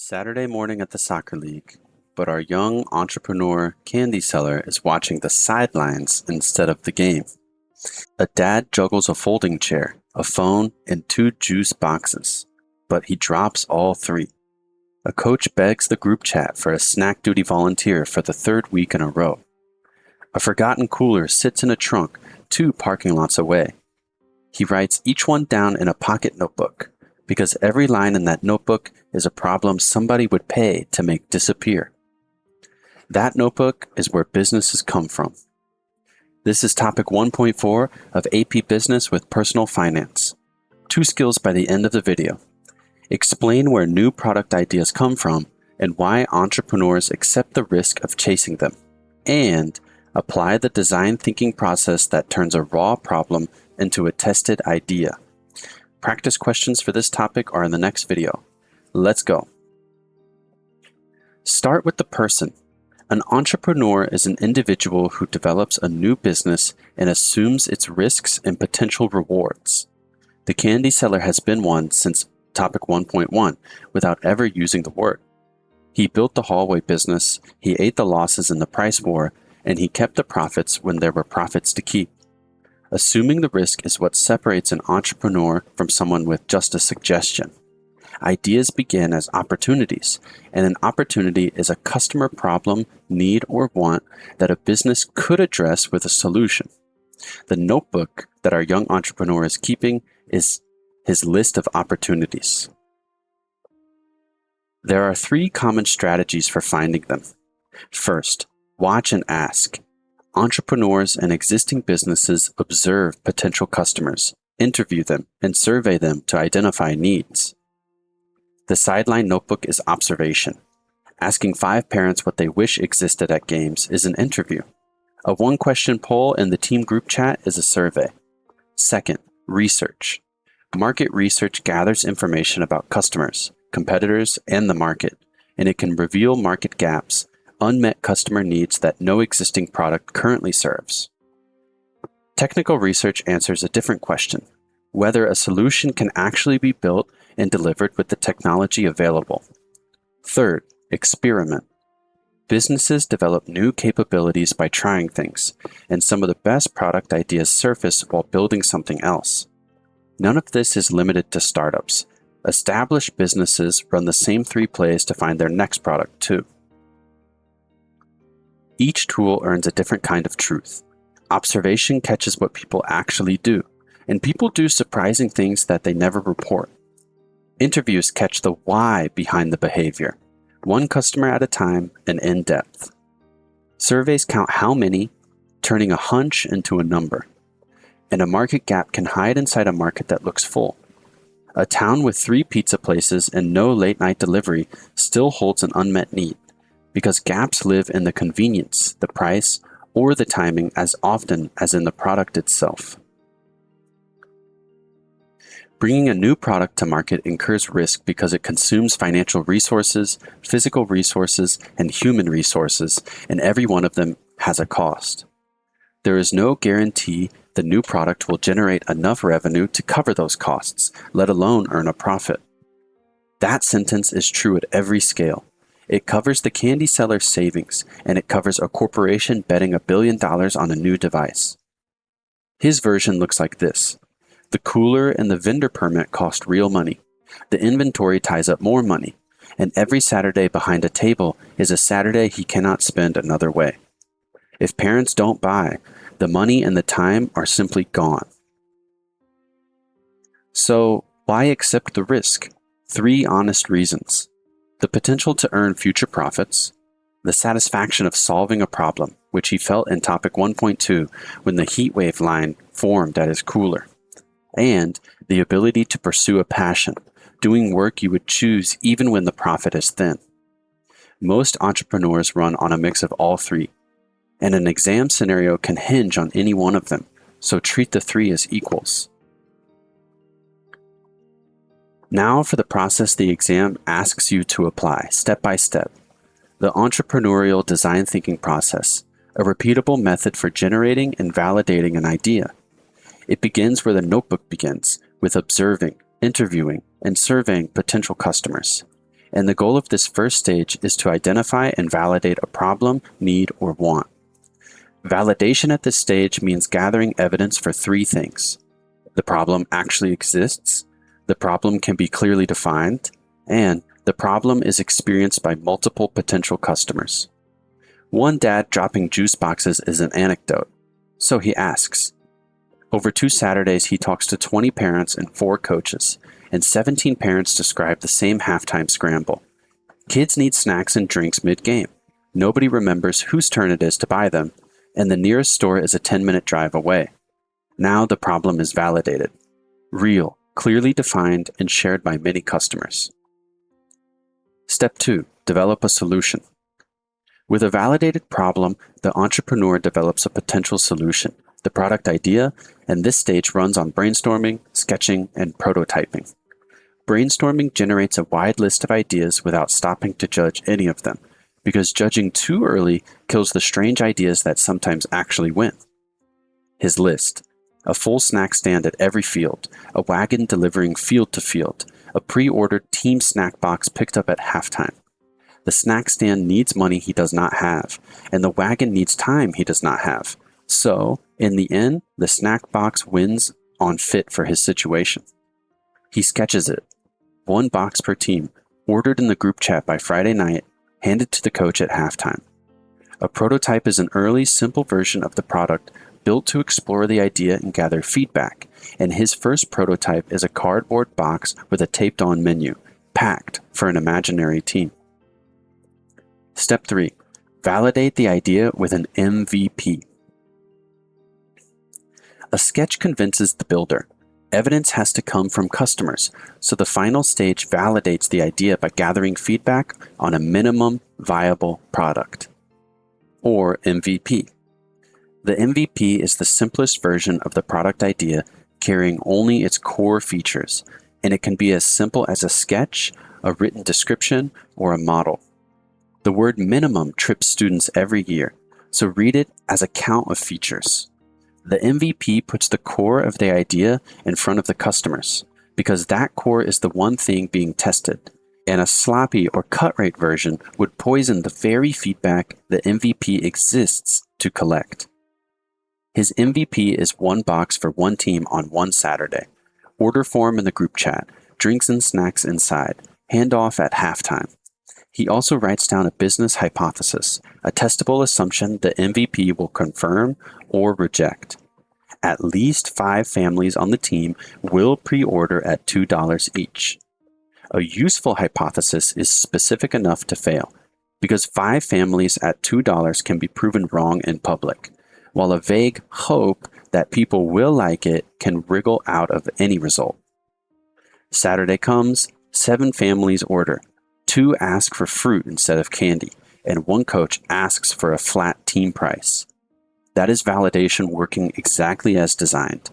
Saturday morning at the soccer league, but our young entrepreneur candy seller is watching the sidelines instead of the game. A dad juggles a folding chair, a phone, and 2 juice boxes, but he drops all 3. A coach begs the group chat for a snack duty volunteer for the 3rd week in a row. A forgotten cooler sits in a trunk 2 parking lots away. He writes each one down in a pocket notebook, because every line in that notebook is a problem somebody would pay to make disappear. That notebook is where businesses come from. This is topic 1.4 of AP Business with Personal Finance. 2 skills by the end of the video. Explain where new product ideas come from and why entrepreneurs accept the risk of chasing them. And apply the design thinking process that turns a raw problem into a tested idea. Practice questions for this topic are in the next video. Let's go. Start with the person. An entrepreneur is an individual who develops a new business and assumes its risks and potential rewards. The candy seller has been one since topic 1.1 without ever using the word. He built the hallway business, he ate the losses in the price war, and he kept the profits when there were profits to keep. Assuming the risk is what separates an entrepreneur from someone with just a suggestion. Ideas begin as opportunities, and an opportunity is a customer problem, need, or want that a business could address with a solution. The notebook that our young entrepreneur is keeping is his list of opportunities. There are 3 common strategies for finding them. First, watch and ask. Entrepreneurs and existing businesses observe potential customers, interview them, and survey them to identify needs. The sideline notebook is observation. Asking 5 parents what they wish existed at games is an interview. A 1-question poll in the team group chat is a survey. Second, research. Market research gathers information about customers, competitors, and the market, and it can reveal market gaps, unmet customer needs that no existing product currently serves. Technical research answers a different question, whether a solution can actually be built and delivered with the technology available. Third, experiment. Businesses develop new capabilities by trying things, and some of the best product ideas surface while building something else. None of this is limited to startups. Established businesses run the same 3 plays to find their next product too. Each tool earns a different kind of truth. Observation catches what people actually do, and people do surprising things that they never report. Interviews catch the why behind the behavior, 1 customer at a time and in depth. Surveys count how many, turning a hunch into a number. And a market gap can hide inside a market that looks full. A town with 3 pizza places and no late-night delivery still holds an unmet need, because gaps live in the convenience, the price, or the timing as often as in the product itself. Bringing a new product to market incurs risk because it consumes financial resources, physical resources, and human resources, and every one of them has a cost. There is no guarantee the new product will generate enough revenue to cover those costs, let alone earn a profit. That sentence is true at every scale. It covers the candy seller's savings, and it covers a corporation betting $1 billion on a new device. His version looks like this. The cooler and the vendor permit cost real money. The inventory ties up more money, and every Saturday behind a table is a Saturday he cannot spend another way. If parents don't buy, the money and the time are simply gone. So, why accept the risk? 3 honest reasons. The potential to earn future profits, the satisfaction of solving a problem, which he felt in topic 1.2 when the heat wave line formed at his cooler, and the ability to pursue a passion, doing work you would choose even when the profit is thin. Most entrepreneurs run on a mix of all 3, and an exam scenario can hinge on any one of them, so treat the 3 as equals. Now for the process the exam asks you to apply, step by step. The entrepreneurial design thinking process, a repeatable method for generating and validating an idea. It begins where the notebook begins, with observing, interviewing, and surveying potential customers. And the goal of this first stage is to identify and validate a problem, need, or want. Validation at this stage means gathering evidence for three things. The problem actually exists, the problem can be clearly defined, and the problem is experienced by multiple potential customers. One dad dropping juice boxes is an anecdote, so he asks. Over 2 Saturdays, he talks to 20 parents and 4 coaches, and 17 parents describe the same halftime scramble. Kids need snacks and drinks mid-game. Nobody remembers whose turn it is to buy them, and the nearest store is a 10-minute drive away. Now the problem is validated, real, clearly defined, and shared by many customers. Step 2. Develop a solution. With a validated problem, the entrepreneur develops a potential solution, the product idea, and this stage runs on brainstorming, sketching, and prototyping. Brainstorming generates a wide list of ideas without stopping to judge any of them, because judging too early kills the strange ideas that sometimes actually win. His list: a full snack stand at every field, a wagon delivering field to field, a pre-ordered team snack box picked up at halftime. The snack stand needs money he does not have, and the wagon needs time he does not have. So, in the end, the snack box wins on fit for his situation. He sketches it. 1 box per team, ordered in the group chat by Friday night, handed to the coach at halftime. A prototype is an early, simple version of the product built to explore the idea and gather feedback, and his first prototype is a cardboard box with a taped-on menu, packed for an imaginary team. Step 3. Validate the idea with an MVP. A sketch convinces the builder. Evidence has to come from customers, so the final stage validates the idea by gathering feedback on a minimum viable product, or MVP. The MVP is the simplest version of the product idea, carrying only its core features, and it can be as simple as a sketch, a written description, or a model. The word minimum trips students every year, so read it as a count of features. The MVP puts the core of the idea in front of the customers, because that core is the one thing being tested, and a sloppy or cut-rate version would poison the very feedback the MVP exists to collect. His MVP is 1 box for 1 team on 1 Saturday, order form in the group chat, drinks and snacks inside, handoff at halftime. He also writes down a business hypothesis, a testable assumption the MVP will confirm or reject. At least 5 families on the team will pre-order at $2 each. A useful hypothesis is specific enough to fail, because 5 families at $2 can be proven wrong in public, while a vague hope that people will like it can wriggle out of any result. Saturday comes, 7 families order. 2 ask for fruit instead of candy, and 1 coach asks for a flat team price. That is validation working exactly as designed.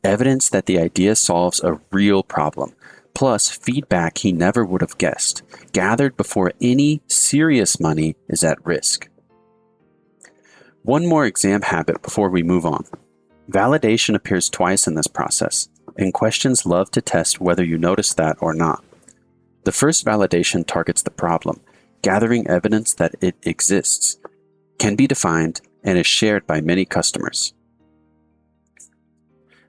Evidence that the idea solves a real problem, plus feedback he never would have guessed, gathered before any serious money is at risk. One more exam habit before we move on. Validation appears twice in this process, and questions love to test whether you notice that or not. The first validation targets the problem, gathering evidence that it exists, can be defined, and is shared by many customers.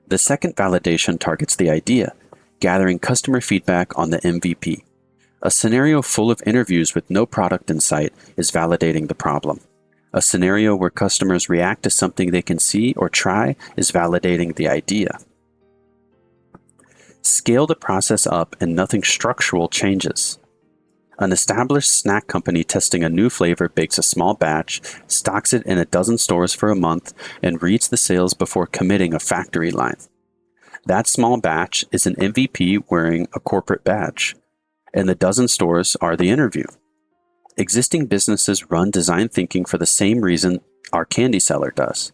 The second validation targets the idea, gathering customer feedback on the MVP. A scenario full of interviews with no product in sight is validating the problem. A scenario where customers react to something they can see or try is validating the idea. Scale the process up and nothing structural changes. An established snack company testing a new flavor bakes a small batch, stocks it in a dozen stores for a month, and reads the sales before committing a factory line. That small batch is an MVP wearing a corporate badge, and the dozen stores are the interview. Existing businesses run design thinking for the same reason our candy seller does,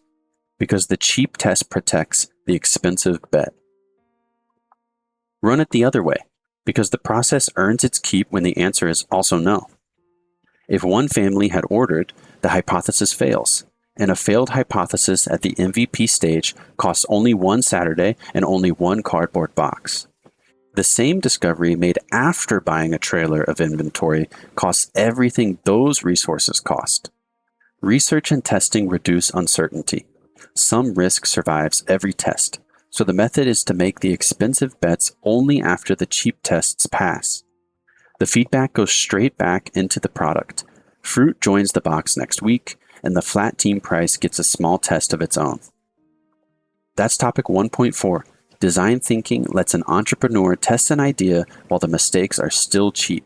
because the cheap test protects the expensive bet. Run it the other way, because the process earns its keep when the answer is also no. If 1 family had ordered, the hypothesis fails, and a failed hypothesis at the MVP stage costs only 1 Saturday and only 1 cardboard box. The same discovery made after buying a trailer of inventory costs everything those resources cost. Research and testing reduce uncertainty. Some risk survives every test, so the method is to make the expensive bets only after the cheap tests pass. The feedback goes straight back into the product. Fruit joins the box next week, and the flat team price gets a small test of its own. That's topic 1.4. Design thinking lets an entrepreneur test an idea while the mistakes are still cheap.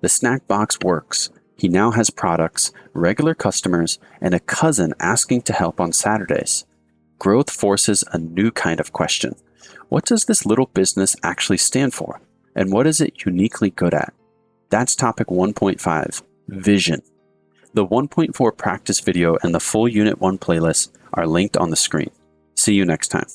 The snack box works. He now has products, regular customers, and a cousin asking to help on Saturdays. Growth forces a new kind of question. What does this little business actually stand for? And what is it uniquely good at? That's topic 1.5, vision. The 1.4 practice video and the full Unit 1 playlist are linked on the screen. See you next time.